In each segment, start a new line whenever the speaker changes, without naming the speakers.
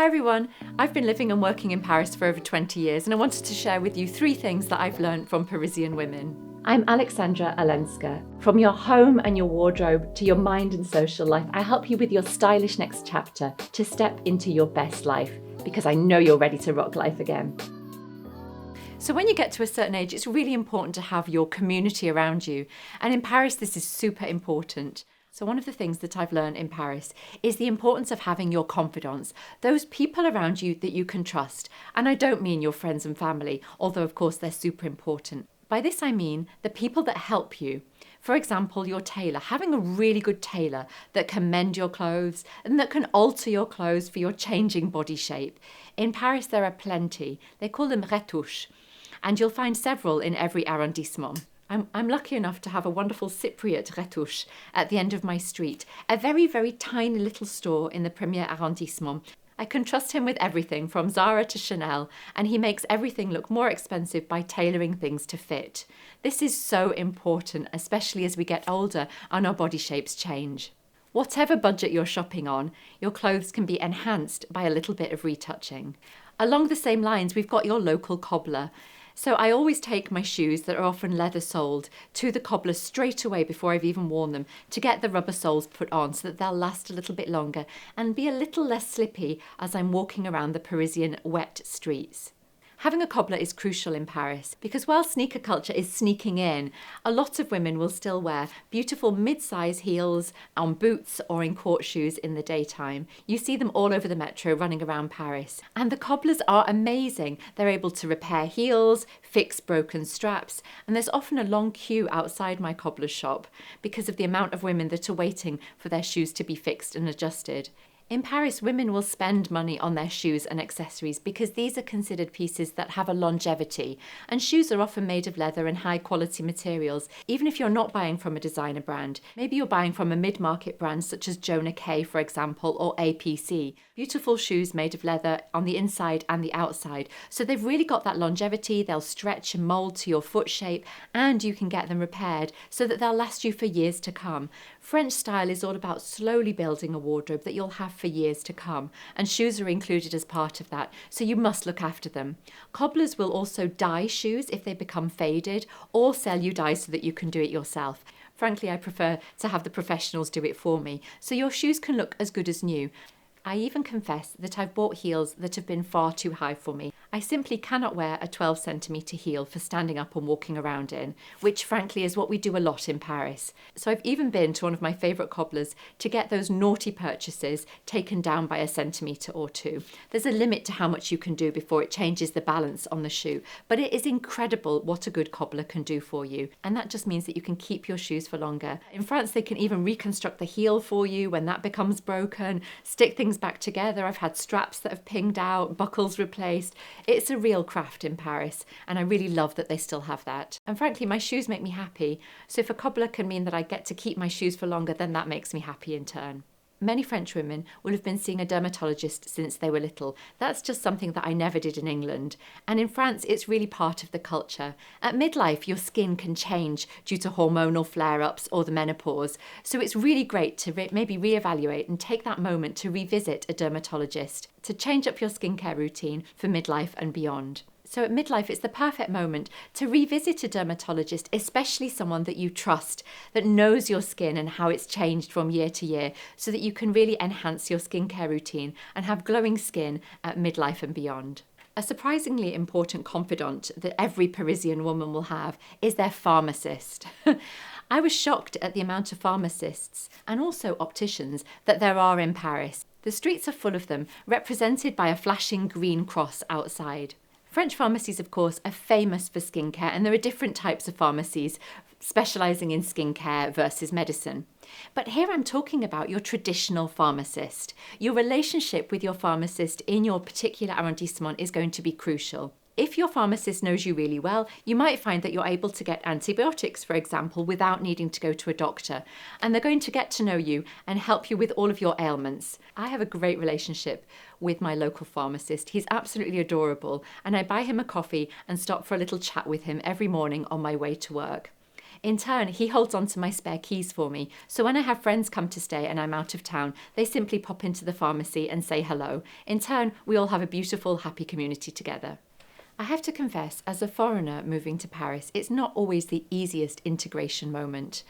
everyone, I've been living and working in Paris for over 20 years and I wanted to share with you 3 things that I've learned from Parisian women. I'm Aleksandra Olenska. From your home and your wardrobe to your mind and social life, I help you with your stylish next chapter to step into your best life, because I know you're ready to rock life again. So when you get to a certain age, it's really important to have your community around you. And in Paris, this is super important. So one of the things that I've learned in Paris is the importance of having your confidants, those people around you that you can trust. And I don't mean your friends and family, although of course they're super important. By this I mean the people that help you. For example, your tailor, having a really good tailor that can mend your clothes and that can alter your clothes for your changing body shape. In Paris there are plenty. They call them retouches, and you'll find several in every arrondissement. I'm lucky enough to have a wonderful Cypriot retouche at the end of my street, a very, very tiny little store in the premier arrondissement. I can trust him with everything from Zara to Chanel, and he makes everything look more expensive by tailoring things to fit. This is so important, especially as we get older and our body shapes change. Whatever budget you're shopping on, your clothes can be enhanced by a little bit of retouching. Along the same lines, we've got your local cobbler. So I always take my shoes that are often leather soled to the cobbler straight away before I've even worn them to get the rubber soles put on so that they'll last a little bit longer and be a little less slippy as I'm walking around the Parisian wet streets. Having a cobbler is crucial in Paris because while sneaker culture is sneaking in, a lot of women will still wear beautiful mid-size heels on boots or in court shoes in the daytime. You see them all over the metro running around Paris. And the cobblers are amazing. They're able to repair heels, fix broken straps, and there's often a long queue outside my cobbler's shop because of the amount of women that are waiting for their shoes to be fixed and adjusted. In Paris, women will spend money on their shoes and accessories because these are considered pieces that have a longevity, and shoes are often made of leather and high quality materials, even if you're not buying from a designer brand. Maybe you're buying from a mid-market brand such as Jonah Kay, for example, or APC. Beautiful shoes made of leather on the inside and the outside. So they've really got that longevity, they'll stretch and mold to your foot shape, and you can get them repaired so that they'll last you for years to come. French style is all about slowly building a wardrobe that you'll have for years to come, and shoes are included as part of that, so you must look after them. Cobblers will also dye shoes if they become faded, or sell you dye so that you can do it yourself. Frankly, I prefer to have the professionals do it for me, so your shoes can look as good as new. I even confess that I've bought heels that have been far too high for me. I simply cannot wear a 12 centimetre heel for standing up and walking around in, which frankly is what we do a lot in Paris. So I've even been to one of my favourite cobblers to get those naughty purchases taken down by a centimetre or 2. There's a limit to how much you can do before it changes the balance on the shoe, but it is incredible what a good cobbler can do for you, and that just means that you can keep your shoes for longer. In France, they can even reconstruct the heel for you when that becomes broken, stick things back together. I've had straps that have pinged out, buckles replaced. It's a real craft in Paris, and I really love that they still have that. And frankly, my shoes make me happy, so if a cobbler can mean that I get to keep my shoes for longer, then that makes me happy in turn. Many French women will have been seeing a dermatologist since they were little. That's just something that I never did in England. And in France, it's really part of the culture. At midlife, your skin can change due to hormonal flare-ups or the menopause. So it's really great to maybe reevaluate and take that moment to revisit a dermatologist, to change up your skincare routine for midlife and beyond. So at midlife, it's the perfect moment to revisit a dermatologist, especially someone that you trust, that knows your skin and how it's changed from year to year, so that you can really enhance your skincare routine and have glowing skin at midlife and beyond. A surprisingly important confidant that every Parisian woman will have is their pharmacist. I was shocked at the amount of pharmacists and also opticians that there are in Paris. The streets are full of them, represented by a flashing green cross outside. French pharmacies, of course, are famous for skincare, and there are different types of pharmacies specialising in skincare versus medicine. But here I'm talking about your traditional pharmacist. Your relationship with your pharmacist in your particular arrondissement is going to be crucial. If your pharmacist knows you really well, you might find that you're able to get antibiotics, for example, without needing to go to a doctor. And they're going to get to know you and help you with all of your ailments. I have a great relationship with my local pharmacist. He's absolutely adorable, and I buy him a coffee and stop for a little chat with him every morning on my way to work. In turn, he holds on to my spare keys for me. So when I have friends come to stay and I'm out of town, they simply pop into the pharmacy and say hello. In turn, we all have a beautiful, happy community together. I have to confess, as a foreigner moving to Paris, it's not always the easiest integration moment.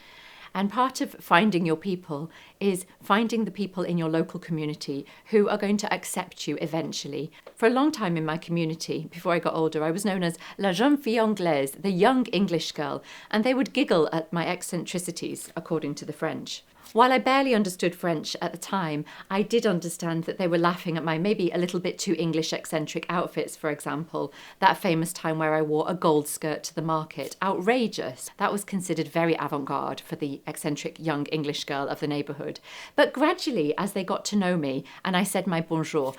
And part of finding your people is finding the people in your local community who are going to accept you eventually. For a long time in my community, before I got older, I was known as la jeune fille anglaise, the young English girl, and they would giggle at my eccentricities, according to the French. While I barely understood French at the time, I did understand that they were laughing at my maybe a little bit too English eccentric outfits, for example. That famous time where I wore a gold skirt to the market. Outrageous. That was considered very avant-garde for the eccentric young English girl of the neighbourhood. But gradually, as they got to know me, and I said my bonjour.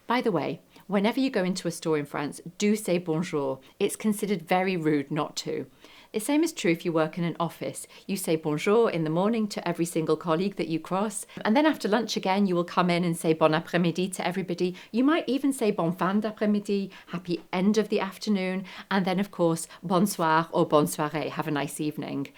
By the way, whenever you go into a store in France, do say bonjour. It's considered very rude not to. The same is true if you work in an office. You say bonjour in the morning to every single colleague that you cross. And then after lunch again, you will come in and say bon après-midi to everybody. You might even say bon fin d'après-midi, happy end of the afternoon. And then, of course, bonsoir or bonne soirée, have a nice evening.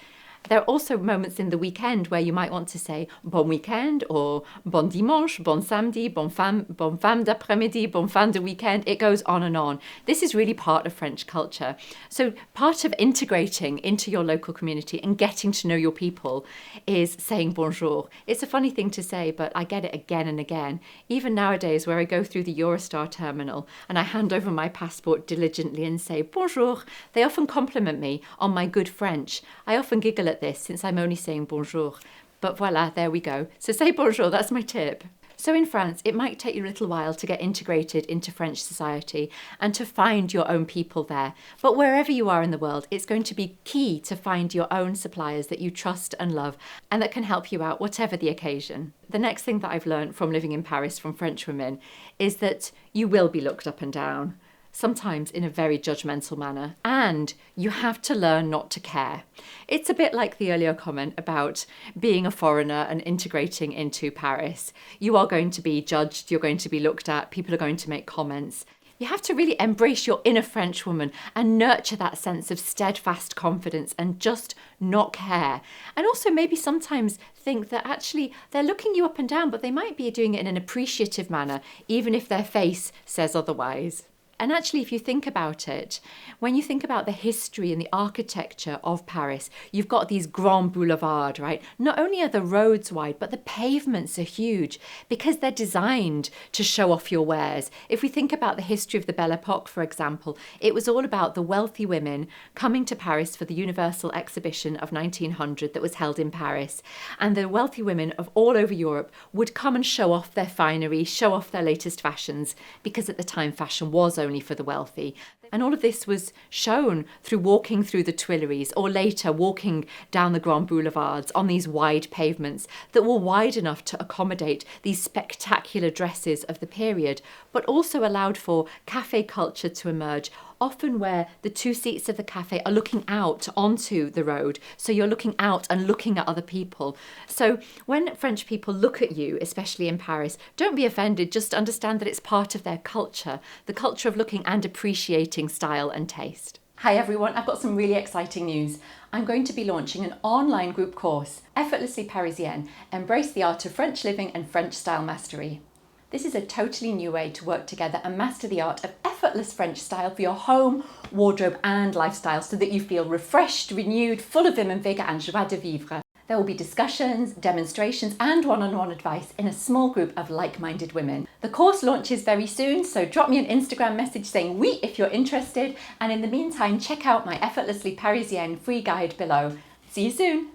There are also moments in the weekend where you might want to say bon weekend or bon dimanche, bon samedi, bon femme d'après-midi, bon fin de weekend. It goes on and on. This is really part of French culture. So part of integrating into your local community and getting to know your people is saying bonjour. It's a funny thing to say, but I get it again and again. Even nowadays where I go through the Eurostar terminal and I hand over my passport diligently and say bonjour, they often compliment me on my good French. I often giggle at this since I'm only saying bonjour. But voila, there we go. So say bonjour, that's my tip. So in France, it might take you a little while to get integrated into French society and to find your own people there. But wherever you are in the world, it's going to be key to find your own suppliers that you trust and love and that can help you out, whatever the occasion. The next thing that I've learned from living in Paris from French women is that you will be looked up and down, sometimes in a very judgmental manner, and you have to learn not to care. It's a bit like the earlier comment about being a foreigner and integrating into Paris. You are going to be judged, you're going to be looked at, people are going to make comments. You have to really embrace your inner French woman and nurture that sense of steadfast confidence and just not care. And also maybe sometimes think that actually they're looking you up and down, but they might be doing it in an appreciative manner, even if their face says otherwise. And actually, if you think about it, when you think about the history and the architecture of Paris, you've got these grands boulevards, right? Not only are the roads wide, but the pavements are huge because they're designed to show off your wares. If we think about the history of the Belle Epoque, for example, it was all about the wealthy women coming to Paris for the Universal Exhibition of 1900 that was held in Paris. And the wealthy women of all over Europe would come and show off their finery, show off their latest fashions, because at the time fashion was only for the wealthy. And all of this was shown through walking through the Tuileries or later walking down the Grand Boulevards on these wide pavements that were wide enough to accommodate these spectacular dresses of the period, but also allowed for cafe culture to emerge, often where the two seats of the cafe are looking out onto the road. So you're looking out and looking at other people. So when French people look at you, especially in Paris, don't be offended, just understand that it's part of their culture, the culture of looking and appreciating style and taste. Hi everyone, I've got some really exciting news. I'm going to be launching an online group course, Effortlessly Parisienne, Embrace the Art of French Living and French Style Mastery. This is a totally new way to work together and master the art of effortless French style for your home, wardrobe and lifestyle so that you feel refreshed, renewed, full of vim and vigour and joie de vivre. There will be discussions, demonstrations and one-on-one advice in a small group of like-minded women. The course launches very soon, so drop me an Instagram message saying oui if you're interested, and in the meantime check out my Effortlessly Parisienne free guide below. See you soon!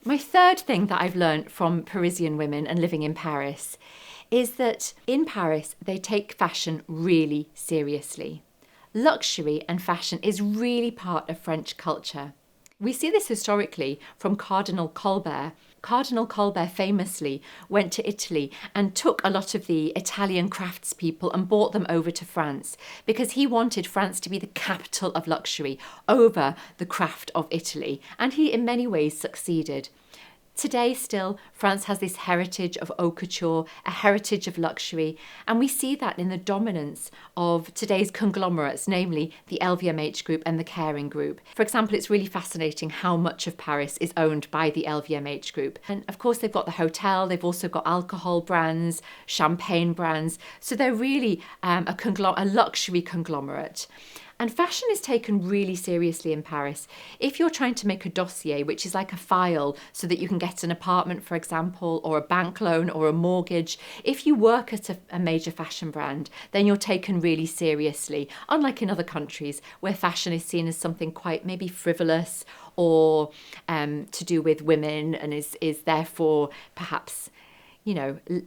My third thing that I've learned from Parisian women and living in Paris is that in Paris, they take fashion really seriously. Luxury and fashion is really part of French culture. We see this historically from Cardinal Colbert. Cardinal Colbert famously went to Italy and took a lot of the Italian craftspeople and brought them over to France because he wanted France to be the capital of luxury over the craft of Italy. And he in many ways succeeded. Today still, France has this heritage of haute couture, a heritage of luxury, and we see that in the dominance of today's conglomerates, namely the LVMH group and the Kering group. For example, it's really fascinating how much of Paris is owned by the LVMH group. And of course, they've got the hotel, they've also got alcohol brands, champagne brands, so they're really a luxury conglomerate. And fashion is taken really seriously in Paris. If you're trying to make a dossier, which is like a file so that you can get an apartment, for example, or a bank loan or a mortgage, if you work at a major fashion brand, then you're taken really seriously, unlike in other countries where fashion is seen as something quite maybe frivolous or to do with women and is therefore perhaps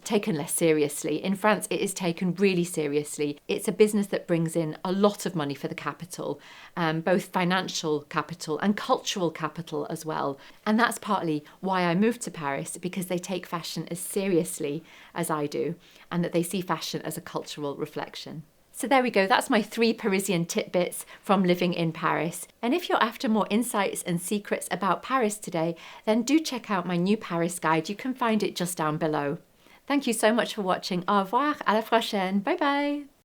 taken less seriously. In France, it is taken really seriously. It's a business that brings in a lot of money for the capital, both financial capital and cultural capital as well. And that's partly why I moved to Paris, because they take fashion as seriously as I do, and that they see fashion as a cultural reflection. So there we go, that's my 3 Parisian tidbits from living in Paris. And if you're after more insights and secrets about Paris today, then do check out my new Paris guide. You can find it just down below. Thank you so much for watching. Au revoir, à la prochaine. Bye bye.